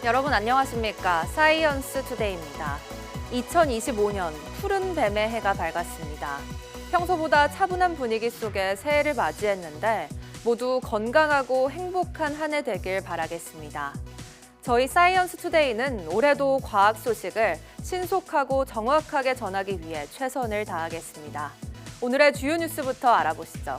여러분 안녕하십니까? 사이언스 투데이입니다. 2025년 푸른 뱀의 해가 밝았습니다. 평소보다 차분한 분위기 속에 새해를 맞이했는데 모두 건강하고 행복한 한 해 되길 바라겠습니다. 저희 사이언스 투데이는 올해도 과학 소식을 신속하고 정확하게 전하기 위해 최선을 다하겠습니다. 오늘의 주요 뉴스부터 알아보시죠.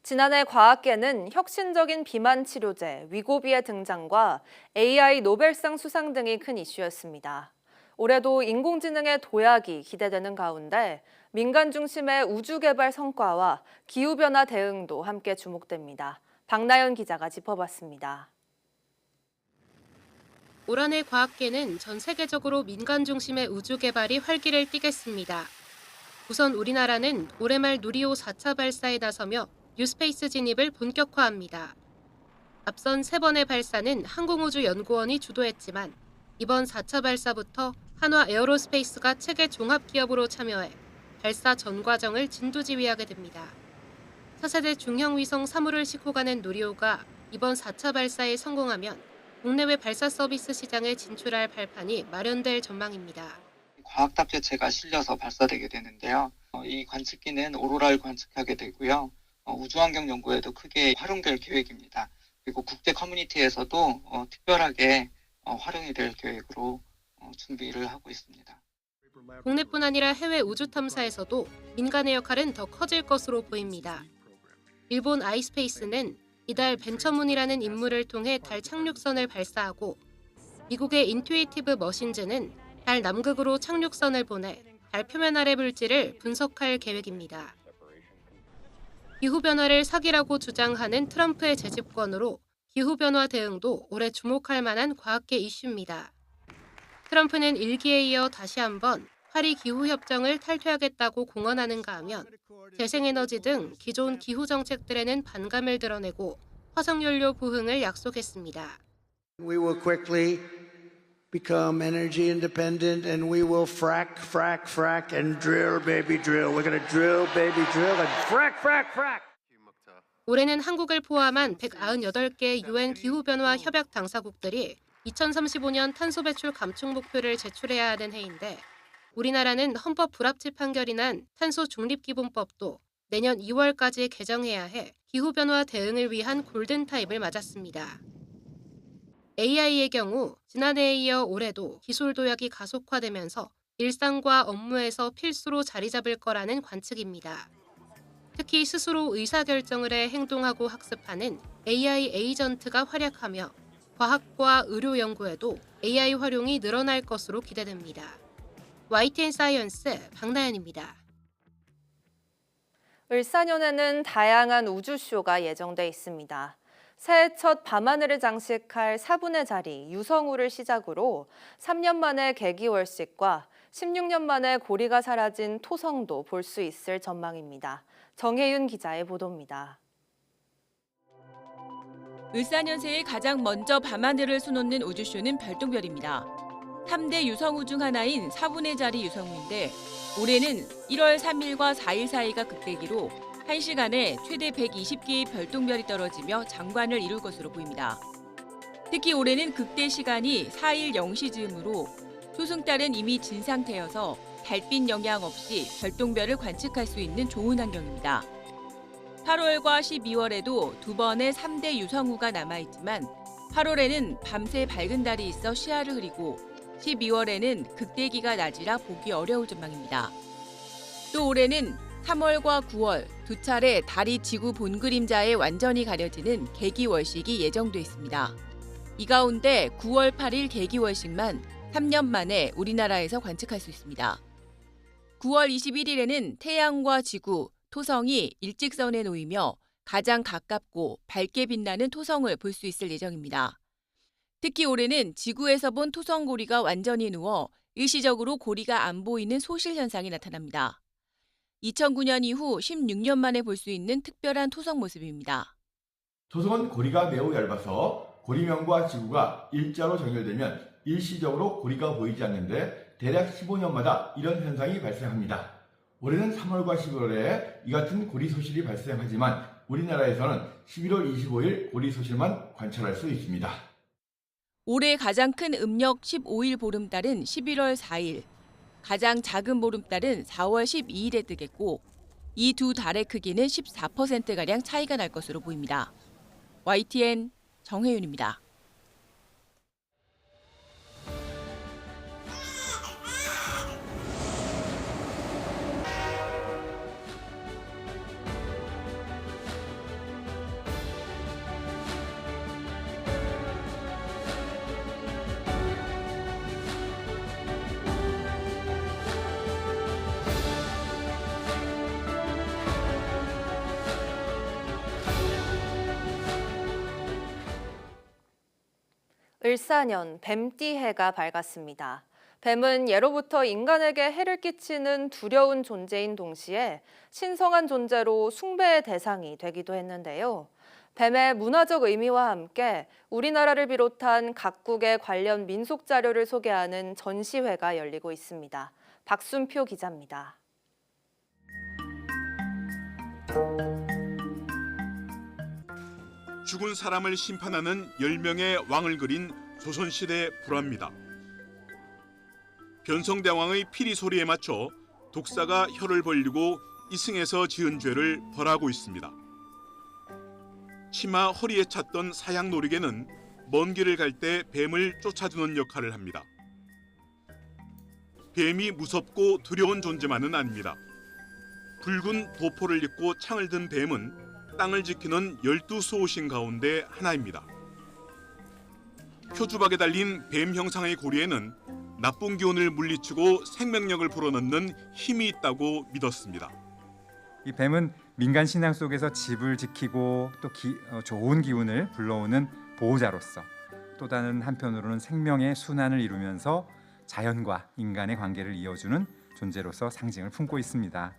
지난해 과학계는 혁신적인 비만 치료제 위고비의 등장과 AI 노벨상 수상 등이 큰 이슈였습니다. 올해도 인공지능의 도약이 기대되는 가운데 민간 중심의 우주 개발 성과와 기후변화 대응도 함께 주목됩니다. 박나연 기자가 짚어봤습니다. 올 한 해 과학계는 전 세계적으로 민간 중심의 우주 개발이 활기를 띠겠습니다. 우선 우리나라는 올해 말 누리호 4차 발사에 나서며 뉴스페이스 진입을 본격화합니다. 앞선 3번의 발사는 항공우주연구원이 주도했지만 이번 4차 발사부터 한화 에어로스페이스가 체계 종합기업으로 참여해 발사 전 과정을 진두지휘하게 됩니다. 차세대 중형위성 3호를 싣고 가는 누리호가 이번 4차 발사에 성공하면 국내외 발사 서비스 시장에 진출할 발판이 마련될 전망입니다. 과학탑 재체가 실려서 발사되게 되는데요. 이 관측기는 오로라를 관측하게 되고요. 우주환경 연구에도 크게 활용될 계획입니다. 그리고 국제 커뮤니티에서도 특별하게 활용이 될 계획으로 준비를 하고 있습니다. 국내뿐 아니라 해외 우주 탐사에서도 민간의 역할은 더 커질 것으로 보입니다. 일본 아이스페이스는 이달 벤처문이라는 인물을 통해 달 착륙선을 발사하고 미국의 인투이티브 머신즈는 달 남극으로 착륙선을 보내 달 표면 아래 물질을 분석할 계획입니다. 기후변화를 사기라고 주장하는 트럼프의 재집권으로 기후변화 대응도 올해 주목할 만한 과학계 이슈입니다. 트럼프는 일기에 이어 다시 한번 파리 기후협정을 탈퇴하겠다고 공언하는가 하면 재생에너지 등 기존 기후 정책들에는 반감을 드러내고 화석연료 부흥을 약속했습니다. We will quickly become energy independent and we will frack and drill baby drill. We're going to drill baby drill and frack. 올해는 한국을 포함한 198개 UN 기후변화 협약 당사국들이 2035년 탄소 배출 감축 목표를 제출해야 하는 해인데 우리나라는 헌법 불합치 판결이 난 탄소 중립기본법도 내년 2월까지 개정해야 해 기후변화 대응을 위한 골든타임을 맞았습니다. AI의 경우 지난해에 이어 올해도 기술 도약이 가속화되면서 일상과 업무에서 필수로 자리 잡을 거라는 관측입니다. 특히 스스로 의사결정을 해 행동하고 학습하는 AI 에이전트가 활약하며 과학과 의료 연구에도 AI 활용이 늘어날 것으로 기대됩니다. YTN 사이언스 박나연입니다. 을사년에는 다양한 우주쇼가 예정돼 있습니다. 새해 첫 밤하늘을 장식할 4분의 자리 유성우를 시작으로 3년 만에 개기월식과 16년 만에 고리가 사라진 토성도 볼 수 있을 전망입니다. 정혜윤 기자의 보도입니다. 을사년새에 가장 먼저 밤하늘을 수놓는 우주쇼는 별똥별입니다. 3대 유성우 중 하나인 4분의 자리 유성우인데 올해는 1월 3일과 4일 사이가 극대기로 1시간에 최대 120개의 별똥별이 떨어지며 장관을 이룰 것으로 보입니다. 특히 올해는 극대 시간이 4일 0시 즈음으로 초승달은 이미 진 상태여서 달빛 영향 없이 별똥별을 관측할 수 있는 좋은 환경입니다. 8월과 12월에도 두 번의 3대 유성우가 남아있지만 8월에는 밤새 밝은 달이 있어 시야를 흐리고 12월에는 극대기가 낮이라 보기 어려울 전망입니다. 또 올해는 3월과 9월 두 차례 달이 지구 본그림자에 완전히 가려지는 개기월식이 예정돼 있습니다. 이 가운데 9월 8일 개기월식만 3년 만에 우리나라에서 관측할 수 있습니다. 9월 21일에는 태양과 지구, 토성이 일직선에 놓이며 가장 가깝고 밝게 빛나는 토성을 볼 수 있을 예정입니다. 특히 올해는 지구에서 본 토성 고리가 완전히 누워 일시적으로 고리가 안 보이는 소실 현상이 나타납니다. 2009년 이후 16년 만에 볼 수 있는 특별한 토성 모습입니다. 토성은 고리가 매우 얇아서 고리면과 지구가 일자로 정렬되면 일시적으로 고리가 보이지 않는데 대략 15년마다 이런 현상이 발생합니다. 올해는 3월과 11월에 이 같은 고리 소실이 발생하지만 우리나라에서는 11월 25일 고리 소실만 관찰할 수 있습니다. 올해 가장 큰 음력 15일 보름달은 11월 4일, 가장 작은 보름달은 4월 12일에 뜨겠고 이 두 달의 크기는 14%가량 차이가 날 것으로 보입니다. YTN 정혜윤입니다. 을사년 뱀띠해가 밝았습니다. 뱀은 예로부터 인간에게 해를 끼치는 두려운 존재인 동시에 신성한 존재로 숭배의 대상이 되기도 했는데요. 뱀의 문화적 의미와 함께 우리나라를 비롯한 각국의 관련 민속 자료를 소개하는 전시회가 열리고 있습니다. 박순표 기자입니다. 죽은 사람을 심판하는 10명의 왕을 그린 조선시대 불화입니다. 변성대왕의 피리 소리에 맞춰 독사가 혀를 벌리고 이승에서 지은 죄를 벌하고 있습니다. 치마 허리에 찼던 사양 놀이개는 먼 길을 갈 때 뱀을 쫓아주는 역할을 합니다. 뱀이 무섭고 두려운 존재만은 아닙니다. 붉은 도포를 입고 창을 든 뱀은 땅을 지키는 12수호신 가운데 하나입니다. 표주박에 달린 뱀 형상의 고리에는 나쁜 기운을 물리치고 생명력을 불어넣는 힘이 있다고 믿었습니다. 이 뱀은 민간 신앙 속에서 집을 지키고 또 좋은 기운을 불러오는 보호자로서 또 다른 한편으로는 생명의 순환을 이루면서 자연과 인간의 관계를 이어주는 존재로서 상징을 품고 있습니다.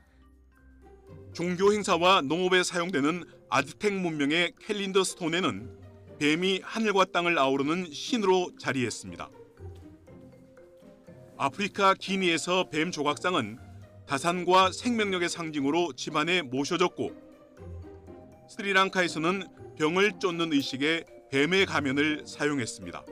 종교 행사와 농업에 사용되는 아즈텍 문명의 캘린더 스톤에는 뱀이 하늘과 땅을 아우르는 신으로 자리했습니다. 아프리카 기니에서 뱀 조각상은 다산과 생명력의 상징으로 집안에 모셔졌고 스리랑카에서는 병을 쫓는 의식에 뱀의 가면을 사용했습니다.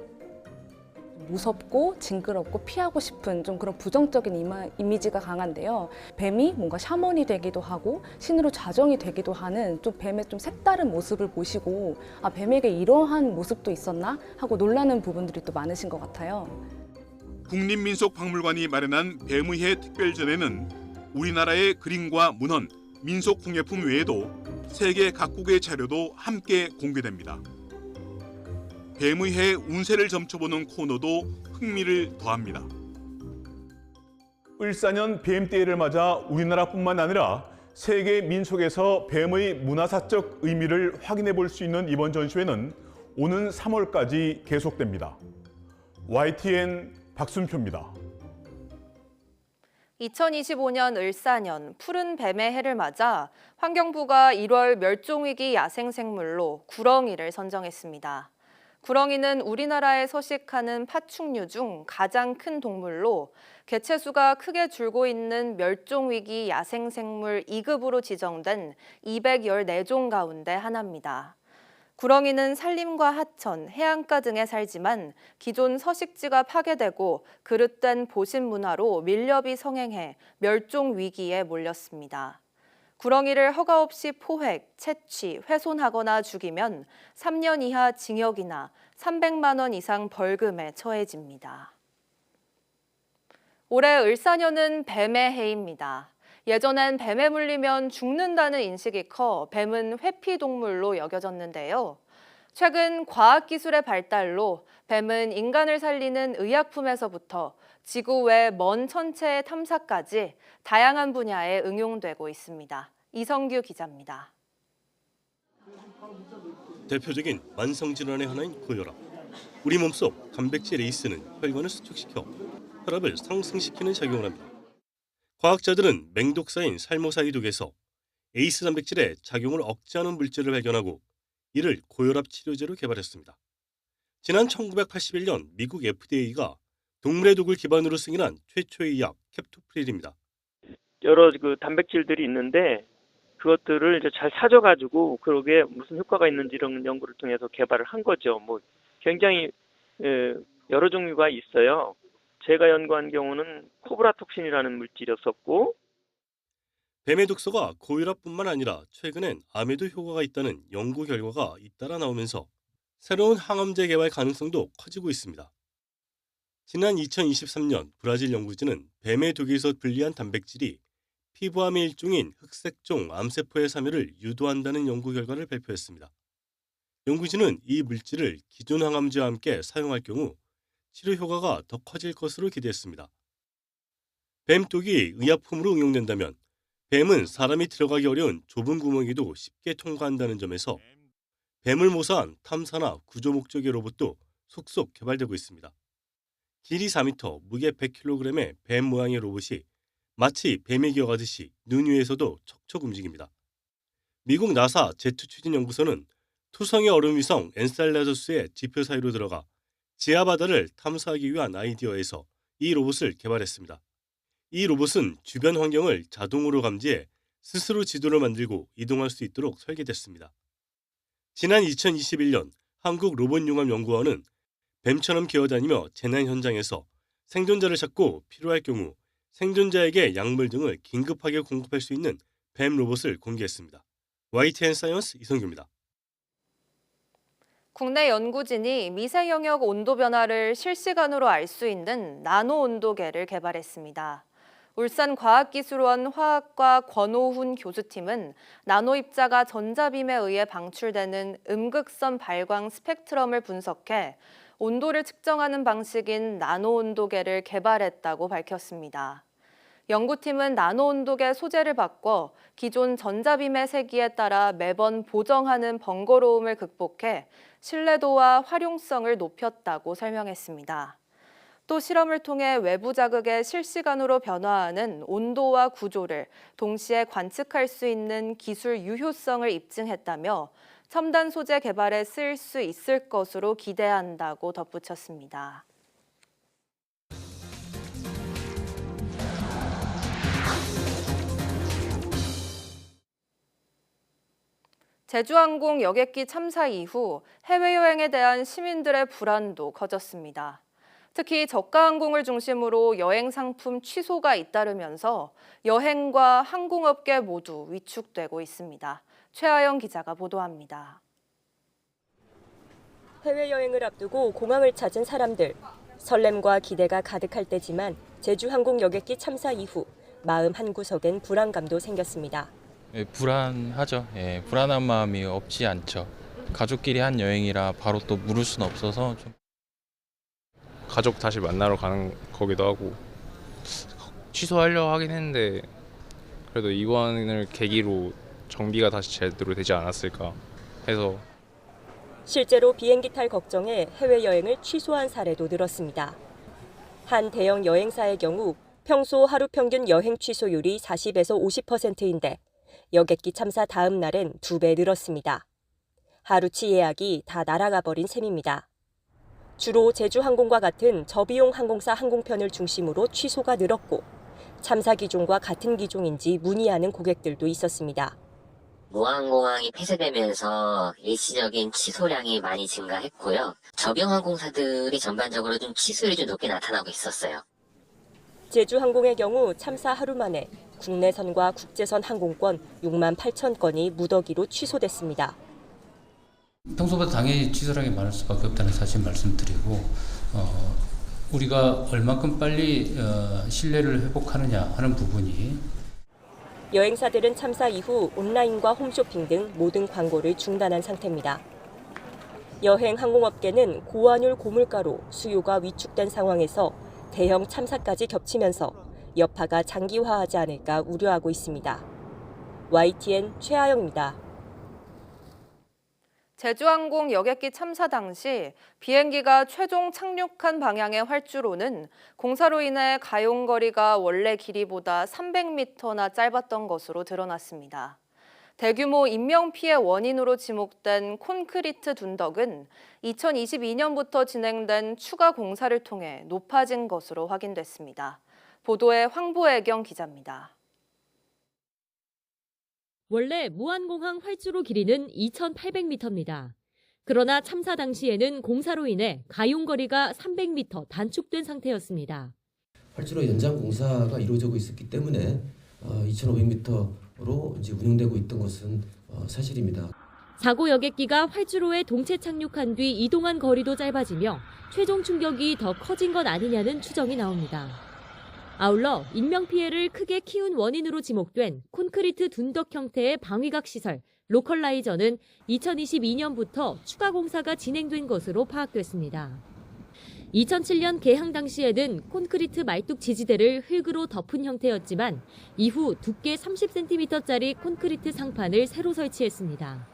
무섭고 징그럽고 피하고 싶은 좀 그런 부정적인 이미지가 강한데요. 뱀이 뭔가 샤먼이 되기도 하고 신으로 자정이 되기도 하는 좀 뱀의 좀 색다른 모습을 보시고 아, 뱀에게 이러한 모습도 있었나 하고 놀라는 부분들이 또 많으신 것 같아요. 국립민속박물관이 마련한 뱀의해 특별전에는 우리나라의 그림과 문헌, 민속공예품 외에도 세계 각국의 자료도 함께 공개됩니다. 뱀의해 운세를 점쳐보는 코너도 흥미를 더합니다. 을사년 뱀띠해를 맞아 우리나라뿐만 아니라 세계 민속에서 뱀의 문화사적 의미를 확인해 볼 수 있는 이번 전시회는 오는 3월까지 계속됩니다. YTN 박순표입니다. 2025년 을사년 푸른 뱀의 해를 맞아 환경부가 1월 멸종위기 야생생물로 구렁이를 선정했습니다. 구렁이는 우리나라에 서식하는 파충류 중 가장 큰 동물로 개체수가 크게 줄고 있는 멸종위기 야생생물 2급으로 지정된 214종 가운데 하나입니다. 구렁이는 산림과 하천, 해안가 등에 살지만 기존 서식지가 파괴되고 그릇된 보신 문화로 밀렵이 성행해 멸종 위기에 몰렸습니다. 구렁이를 허가 없이 포획, 채취, 훼손하거나 죽이면 3년 이하 징역이나 300만 원 이상 벌금에 처해집니다. 올해 을사년은 뱀의 해입니다. 예전엔 뱀에 물리면 죽는다는 인식이 커 뱀은 회피동물로 여겨졌는데요. 최근 과학기술의 발달로 뱀은 인간을 살리는 의약품에서부터 지구 외 먼 천체의 탐사까지 다양한 분야에 응용되고 있습니다. 이성규 기자입니다. 대표적인 만성질환의 하나인 고혈압. 우리 몸속 단백질 에이스는 혈관을 수축시켜 혈압을 상승시키는 작용을 합니다. 과학자들은 맹독사인 살모사이독에서 에이스 단백질의 작용을 억제하는 물질을 발견하고 이를 고혈압 치료제로 개발했습니다. 지난 1981년 미국 FDA가 동물의 독을 기반으로 승인한 최초의 약 캡토프릴입니다. 여러 단백질들이 있는데 그것들을 이제 잘 찾아가지고 그게 무슨 효과가 있는지 이런 연구를 통해서 개발을 한 거죠. 굉장히 여러 종류가 있어요. 제가 연구한 경우는 코브라톡신이라는 물질이었었고, 뱀의 독소가 고혈압뿐만 아니라 최근엔 암에도 효과가 있다는 연구 결과가 잇따라 나오면서 새로운 항암제 개발 가능성도 커지고 있습니다. 지난 2023년 브라질 연구진은 뱀의 독에서 분리한 단백질이 피부암의 일종인 흑색종 암세포의 사멸을 유도한다는 연구 결과를 발표했습니다. 연구진은 이 물질을 기존 항암제와 함께 사용할 경우 치료 효과가 더 커질 것으로 기대했습니다. 뱀독이 의약품으로 응용된다면 뱀은 사람이 들어가기 어려운 좁은 구멍에도 쉽게 통과한다는 점에서 뱀을 모사한 탐사나 구조 목적의 로봇도 속속 개발되고 있습니다. 길이 4m, 무게 100kg의 뱀 모양의 로봇이 마치 뱀이 기어가듯이 눈 위에서도 척척 움직입니다. 미국 나사 제트 추진 연구소는 토성의 얼음 위성 엔셀라더스의 지표 사이로 들어가 지하 바다를 탐사하기 위한 아이디어에서 이 로봇을 개발했습니다. 이 로봇은 주변 환경을 자동으로 감지해 스스로 지도를 만들고 이동할 수 있도록 설계됐습니다. 지난 2021년 한국로봇융합연구원은 뱀처럼 기어다니며 재난 현장에서 생존자를 찾고 필요할 경우 생존자에게 약물 등을 긴급하게 공급할 수 있는 뱀 로봇을 공개했습니다. YTN 사이언스 이성규입니다. 국내 연구진이 미세 영역 온도 변화를 실시간으로 알 수 있는 나노 온도계를 개발했습니다. 울산과학기술원 화학과 권오훈 교수팀은 나노 입자가 전자빔에 의해 방출되는 음극선 발광 스펙트럼을 분석해 온도를 측정하는 방식인 나노 온도계를 개발했다고 밝혔습니다. 연구팀은 나노 온도계 소재를 바꿔 기존 전자빔의 세기에 따라 매번 보정하는 번거로움을 극복해 신뢰도와 활용성을 높였다고 설명했습니다. 또 실험을 통해 외부 자극에 실시간으로 변화하는 온도와 구조를 동시에 관측할 수 있는 기술 유효성을 입증했다며 첨단 소재 개발에 쓸 수 있을 것으로 기대한다고 덧붙였습니다. 제주항공 여객기 참사 이후 해외여행에 대한 시민들의 불안도 커졌습니다. 특히 저가항공을 중심으로 여행 상품 취소가 잇따르면서 여행과 항공업계 모두 위축되고 있습니다. 최하영 기자가 보도합니다. 해외여행을 앞두고 공항을 찾은 사람들. 설렘과 기대가 가득할 때지만 제주항공 여객기 참사 이후 마음 한구석엔 불안감도 생겼습니다. 불안하죠. 불안한 마음이 없지 않죠. 가족끼리 한 여행이라 바로 또 물을 수는 없어서 좀. 가족 다시 만나러 가는 거기도 하고 취소하려고 하긴 했는데 그래도 이번을 계기로 정비가 다시 제대로 되지 않았을까 해서. 실제로 비행기 탈 걱정에 해외여행을 취소한 사례도 늘었습니다. 한 대형 여행사의 경우 평소 하루 평균 여행 취소율이 40에서 50%인데 여객기 참사 다음 날엔 2배 늘었습니다. 하루치 예약이 다 날아가 버린 셈입니다. 주로 제주항공과 같은 저비용 항공사 항공편을 중심으로 취소가 늘었고 참사 기종과 같은 기종인지 문의하는 고객들도 있었습니다. 무항공항이 폐쇄되면서 일시적인 취소량이 많이 증가했고요. 저비용 항공사들이 전반적으로 좀 취소율이 좀 높게 나타나고 있었어요. 제주항공의 경우 참사 하루 만에 국내선과 국제선 항공권 6만 8천 건이 무더기로 취소됐습니다. 평소보다 당연히 취소량이 많을 수밖에 없다는 사실 말씀드리고 우리가 얼만큼 빨리 신뢰를 회복하느냐 하는 부분이 여행사들은 참사 이후 온라인과 홈쇼핑 등 모든 광고를 중단한 상태입니다. 여행 항공업계는 고환율 고물가로 수요가 위축된 상황에서 대형 참사까지 겹치면서 여파가 장기화하지 않을까 우려하고 있습니다. YTN 최하영입니다. 제주항공 여객기 참사 당시 비행기가 최종 착륙한 방향의 활주로는 공사로 인해 가용거리가 원래 길이보다 300m나 짧았던 것으로 드러났습니다. 대규모 인명피해 원인으로 지목된 콘크리트 둔덕은 2022년부터 진행된 추가 공사를 통해 높아진 것으로 확인됐습니다. 보도에 황보애경 기자입니다. 원래 무안공항 활주로 길이는 2,800m입니다. 그러나 참사 당시에는 공사로 인해 가용거리가 300m 단축된 상태였습니다. 활주로 연장 공사가 이루어지고 있었기 때문에 2,500m로 이제 운영되고 있던 것은 사실입니다. 사고 여객기가 활주로에 동체 착륙한 뒤 이동한 거리도 짧아지며 최종 충격이 더 커진 것 아니냐는 추정이 나옵니다. 아울러 인명피해를 크게 키운 원인으로 지목된 콘크리트 둔덕 형태의 방위각 시설 로컬라이저는 2022년부터 추가 공사가 진행된 것으로 파악됐습니다. 2007년 개항 당시에는 콘크리트 말뚝 지지대를 흙으로 덮은 형태였지만 이후 두께 30cm짜리 콘크리트 상판을 새로 설치했습니다.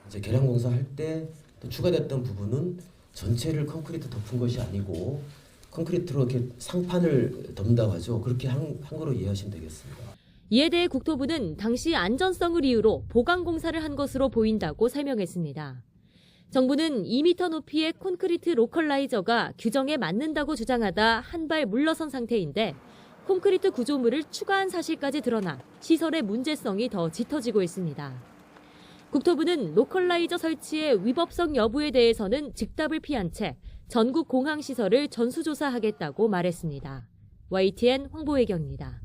이제 개량 공사할 때 또 추가됐던 부분은 전체를 콘크리트 덮은 것이 아니고 콘크리트로 이렇게 상판을 덮는다고 하죠. 그렇게 한 거로 이해하시면 되겠습니다. 이에 대해 국토부는 당시 안전성을 이유로 보강 공사를 한 것으로 보인다고 설명했습니다. 정부는 2m 높이의 콘크리트 로컬라이저가 규정에 맞는다고 주장하다 한 발 물러선 상태인데 콘크리트 구조물을 추가한 사실까지 드러나 시설의 문제성이 더 짙어지고 있습니다. 국토부는 로컬라이저 설치의 위법성 여부에 대해서는 즉답을 피한 채 전국 공항 시설을 전수조사하겠다고 말했습니다. YTN 황보혜경입니다.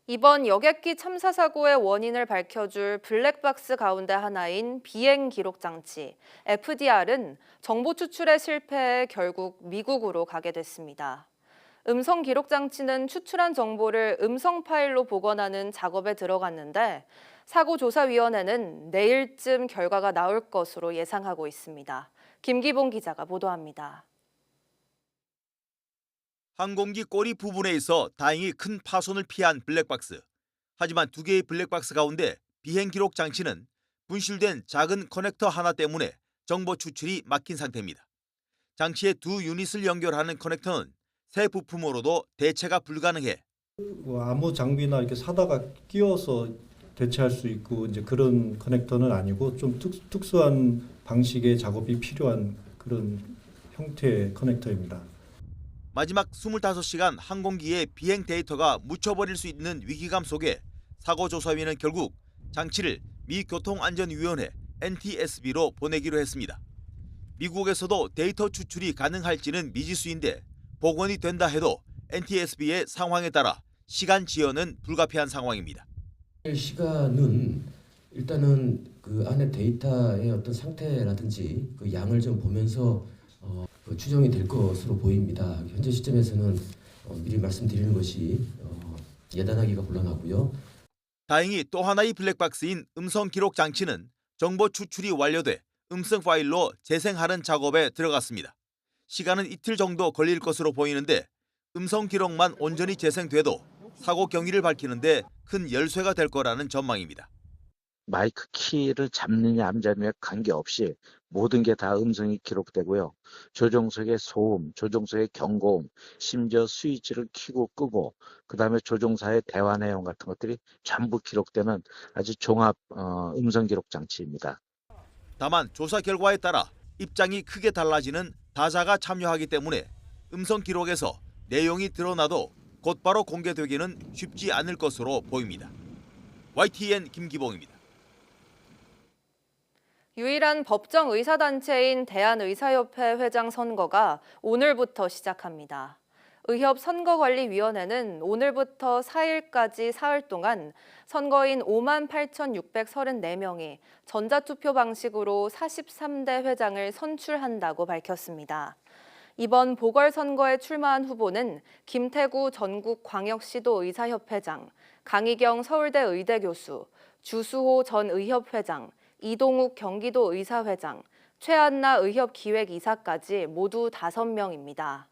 이번 여객기 참사 사고의 원인을 밝혀줄 블랙박스 가운데 하나인 비행 기록 장치 FDR은 정보 추출에 실패해 결국 미국으로 가게 됐습니다. 음성 기록 장치는 추출한 정보를 음성 파일로 복원하는 작업에 들어갔는데 사고조사위원회는 내일쯤 결과가 나올 것으로 예상하고 있습니다. 김기봉 기자가 보도합니다. 항공기 꼬리 부분에 있어 다행히 큰 파손을 피한 블랙박스. 하지만 두 개의 블랙박스 가운데 비행 기록 장치는 분실된 작은 커넥터 하나 때문에 정보 추출이 막힌 상태입니다. 장치의 두 유닛을 연결하는 커넥터는 새 부품으로도 대체가 불가능해 아무 장비나 이렇게 사다가 끼워서 대체할 수 있고 이제 그런 커넥터는 아니고 좀 특수한 방식의 작업이 필요한 그런 형태의 커넥터입니다. 마지막 25시간 항공기의 비행 데이터가 묻혀버릴 수 있는 위기감 속에 사고조사위는 결국 장치를 미 교통안전위원회 NTSB로 보내기로 했습니다. 미국에서도 데이터 추출이 가능할지는 미지수인데 복원이 된다 해도 NTSB의 상황에 따라 시간 지연은 불가피한 상황입니다. 시간은 일단은 그 안에 데이터의 어떤 상태라든지 그 양을 좀 보면서 추정이 될 것으로 보입니다. 현재 시점에서는 미리 말씀드리는 것이 예단하기가 곤란하고요. 다행히 또 하나의 블랙박스인 음성 기록 장치는 정보 추출이 완료돼 음성 파일로 재생하는 작업에 들어갔습니다. 시간은 이틀 정도 걸릴 것으로 보이는데 음성 기록만 온전히 재생돼도 사고 경위를 밝히는데 큰 열쇠가 될 거라는 전망입니다. 마이크 키를 잡느냐 안 잡느냐 관계없이 모든 게 다 음성이 기록되고요. 조종석의 소음, 조종석의 경고음, 심지어 스위치를 켜고 끄고 그다음에 조종사의 대화 내용 같은 것들이 전부 기록되는 아주 종합 음성 기록 장치입니다. 다만 조사 결과에 따라 입장이 크게 달라지는 다자가 참여하기 때문에 음성 기록에서 내용이 드러나도 곧바로 공개되기는 쉽지 않을 것으로 보입니다. YTN 김기봉입니다. 유일한 법정 의사단체인 대한의사협회 회장 선거가 오늘부터 시작합니다. 의협선거관리위원회는 오늘부터 4일까지 사흘 동안 선거인 58,634명이 전자투표 방식으로 43대 회장을 선출한다고 밝혔습니다. 이번 보궐선거에 출마한 후보는 김태구 전국광역시도의사협회장, 강희경 서울대 의대 교수, 주수호 전 의협회장, 이동욱 경기도 의사회장, 최한나 의협기획이사까지 모두 5명입니다.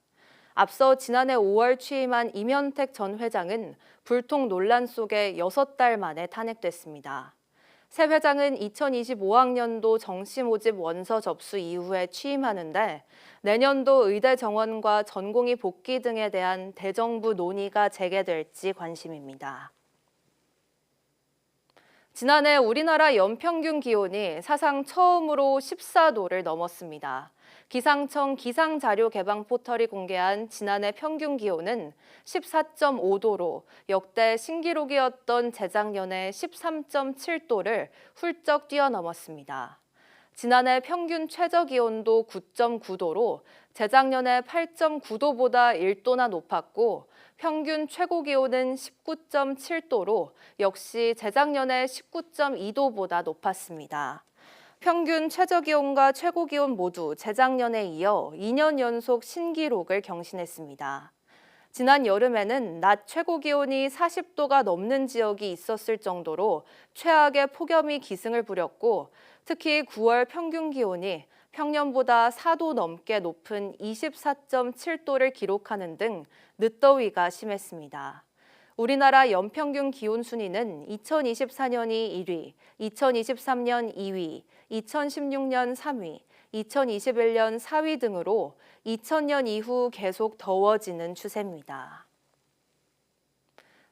앞서 지난해 5월 취임한 임현택 전 회장은 불통 논란 속에 6달 만에 탄핵됐습니다. 새 회장은 2025학년도 정시 모집 원서 접수 이후에 취임하는데 내년도 의대 정원과 전공의 복귀 등에 대한 대정부 논의가 재개될지 관심입니다. 지난해 우리나라 연평균 기온이 사상 처음으로 14도를 넘었습니다. 기상청 기상자료 개방 포털이 공개한 지난해 평균 기온은 14.5도로 역대 신기록이었던 재작년의 13.7도를 훌쩍 뛰어넘었습니다. 지난해 평균 최저 기온도 9.9도로 재작년의 8.9도보다 1도나 높았고 평균 최고 기온은 19.7도로 역시 재작년의 19.2도보다 높았습니다. 평균 최저기온과 최고기온 모두 재작년에 이어 2년 연속 신기록을 경신했습니다. 지난 여름에는 낮 최고기온이 40도가 넘는 지역이 있었을 정도로 최악의 폭염이 기승을 부렸고 특히 9월 평균 기온이 평년보다 4도 넘게 높은 24.7도를 기록하는 등 늦더위가 심했습니다. 우리나라 연평균 기온 순위는 2024년이 1위, 2023년 2위, 2016년 3위, 2021년 4위 등으로 2000년 이후 계속 더워지는 추세입니다.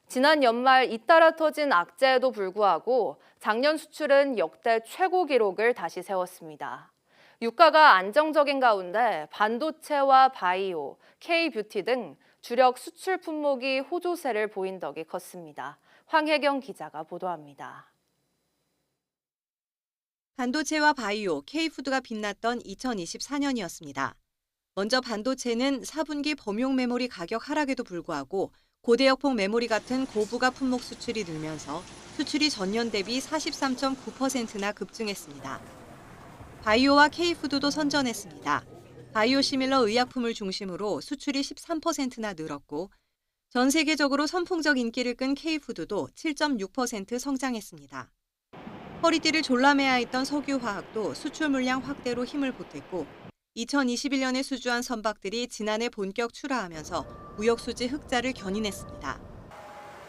지난 연말 잇따라 터진 악재에도 불구하고 작년 수출은 역대 최고 기록을 다시 세웠습니다. 유가가 안정적인 가운데 반도체와 바이오, K-뷰티 등 주력 수출 품목이 호조세를 보인 덕이 컸습니다. 황혜경 기자가 보도합니다. 반도체와 바이오, K푸드가 빛났던 2024년이었습니다. 먼저 반도체는 4분기 범용 메모리 가격 하락에도 불구하고 고대역폭 메모리 같은 고부가 품목 수출이 늘면서 수출이 전년 대비 43.9%나 급증했습니다. 바이오와 K푸드도 선전했습니다. 바이오 시밀러 의약품을 중심으로 수출이 13%나 늘었고 전 세계적으로 선풍적 인기를 끈 K푸드도 7.6% 성장했습니다. 허리띠를 졸라매야 했던 석유화학도 수출 물량 확대로 힘을 보탰고 2021년에 수주한 선박들이 지난해 본격 출하하면서 무역수지 흑자를 견인했습니다.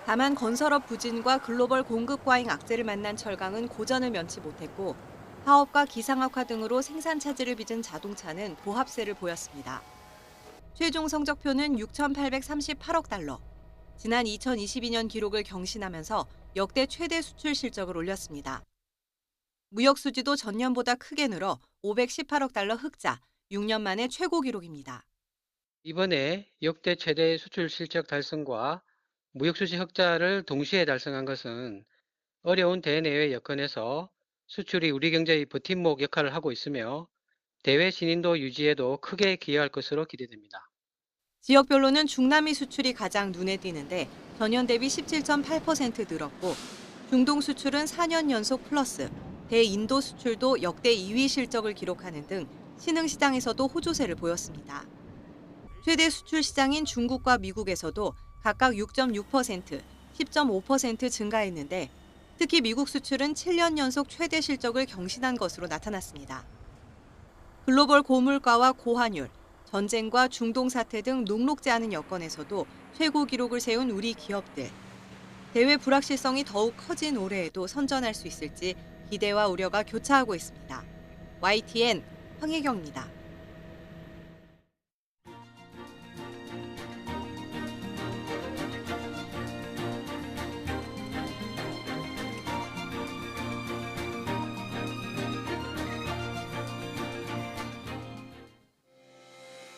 다만 건설업 부진과 글로벌 공급 과잉 악재를 만난 철강은 고전을 면치 못했고 파업과 기상악화 등으로 생산 차질을 빚은 자동차는 보합세를 보였습니다. 최종 성적표는 6,838억 달러. 지난 2022년 기록을 경신하면서 역대 최대 수출 실적을 올렸습니다. 무역 수지도 전년보다 크게 늘어 518억 달러 흑자, 6년 만에 최고 기록입니다. 이번에 역대 최대 수출 실적 달성과 무역 수지 흑자를 동시에 달성한 것은 어려운 대내외 여건에서 수출이 우리 경제의 버팀목 역할을 하고 있으며 대외 신인도 유지에도 크게 기여할 것으로 기대됩니다. 지역별로는 중남미 수출이 가장 눈에 띄는데 전년 대비 17.8% 늘었고 중동 수출은 4년 연속 플러스, 대인도 수출도 역대 2위 실적을 기록하는 등 신흥시장에서도 호조세를 보였습니다. 최대 수출 시장인 중국과 미국에서도 각각 6.6%, 10.5% 증가했는데 특히 미국 수출은 7년 연속 최대 실적을 경신한 것으로 나타났습니다. 글로벌 고물가와 고환율, 전쟁과 중동 사태 등 녹록지 않은 여건에서도 최고 기록을 세운 우리 기업들. 대외 불확실성이 더욱 커진 올해에도 선전할 수 있을지 기대와 우려가 교차하고 있습니다. YTN 황혜경입니다.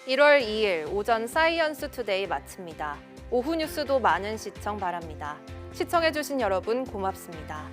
(1월 2일) 오전 사이언스 투데이 마칩니다. 오후 뉴스도 많은 시청 바랍니다. 시청해주신 여러분 고맙습니다.